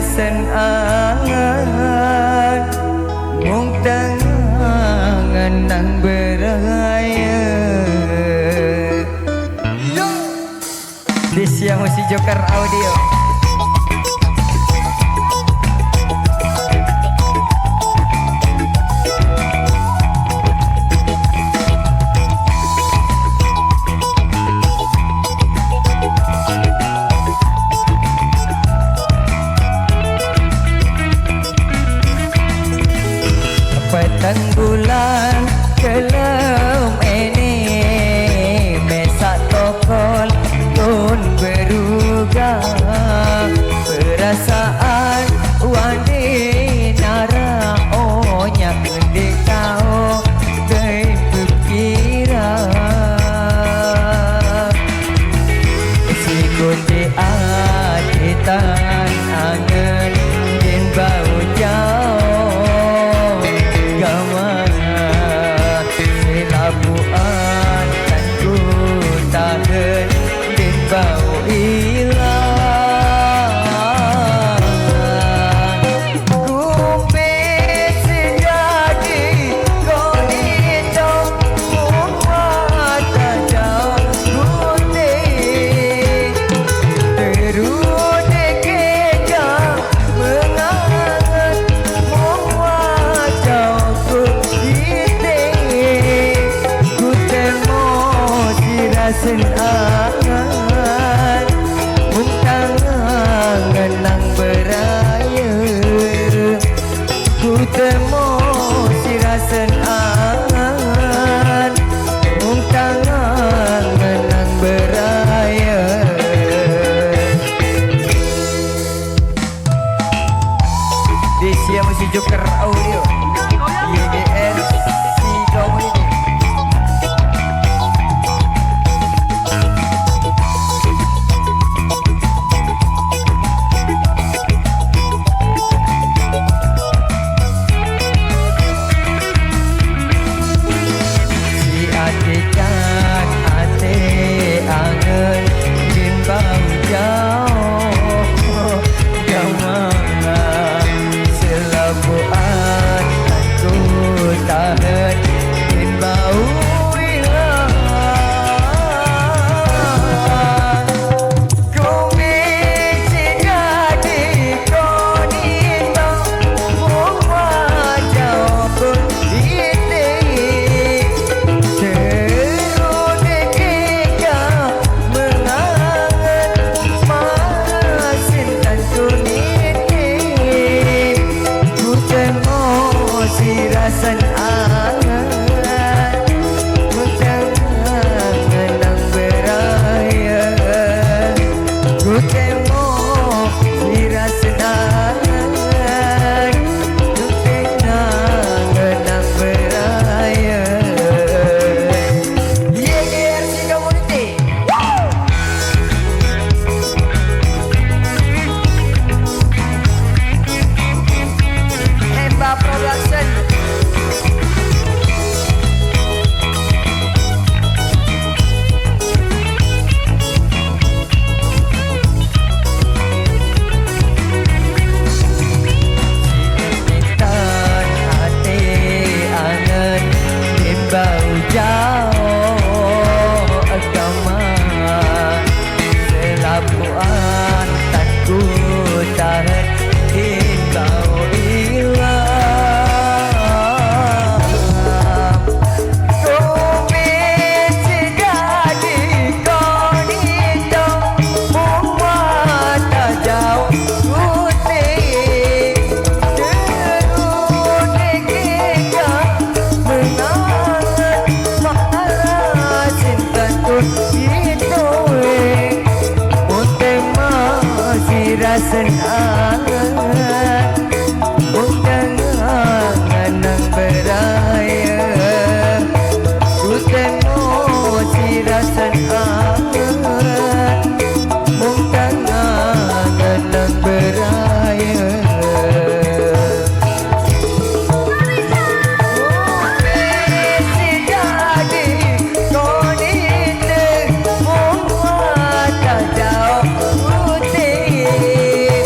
sirasen angan mung tangan nang beraya. Desya Musik Joker Audio. Petang bulan kelem ini mesak tokol pun berugah. Perasaan wandi nara onyak mendek kau kein pikiran. Sikut di atitan angen din bau jauh gamana silabuan dan ku tahan din bau hilang. Kumpit sejadi kau nitong muat tajam putih terudi kejam mengangat muat jauh putih. Ku temo sirasen angan mung tangan nang beraya. Ku temo sirasen angan mung tangan nang beraya. Desya Musik Joker Audio YDR si Community. Si ate cak ate angen din bau jauh gamana selabuan aku tahan din bau hilang. Kumpit sejadi kau nitong muat jauh putih terudi kejam mengangat masin dan kuniti. Ku temo sirasan angan mung tangan nang beraya. Ku temo sirasan angan mung tangan nang beraya. YDRC Community. Hemba Production. Sikitan hati angen din bau jauh agama selabuan tak ku tahan din bau hilang. Kumpit sejadi kau nitong muat tajam putih terudi kejam menangat marasin kantun itu. Utama sirasen angan mung tangan nang beraya. Ku temo sirasen angan mung tangan nang beraya. Kumpit sejadi kau nitong muat tajam putih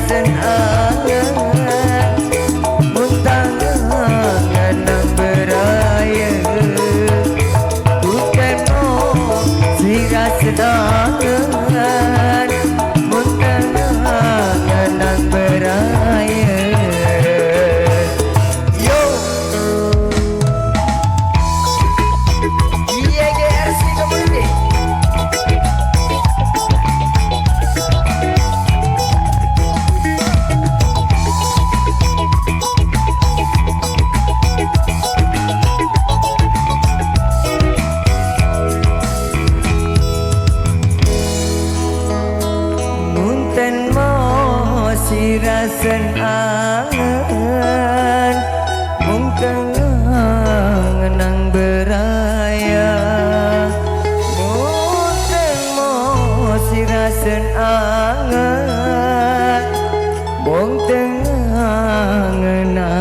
senangan muntangan nang beraya bukan mau sira senangan muntangan nang beraya yo YGRC Community. Munten mo sirasen angan mungkeng nang beraya munten mo sirasen angan mungkeng nang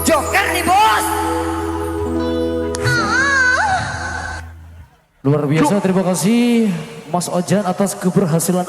Joker nih bos. Luar biasa, terima kasih Mas Ojan atas keberhasilan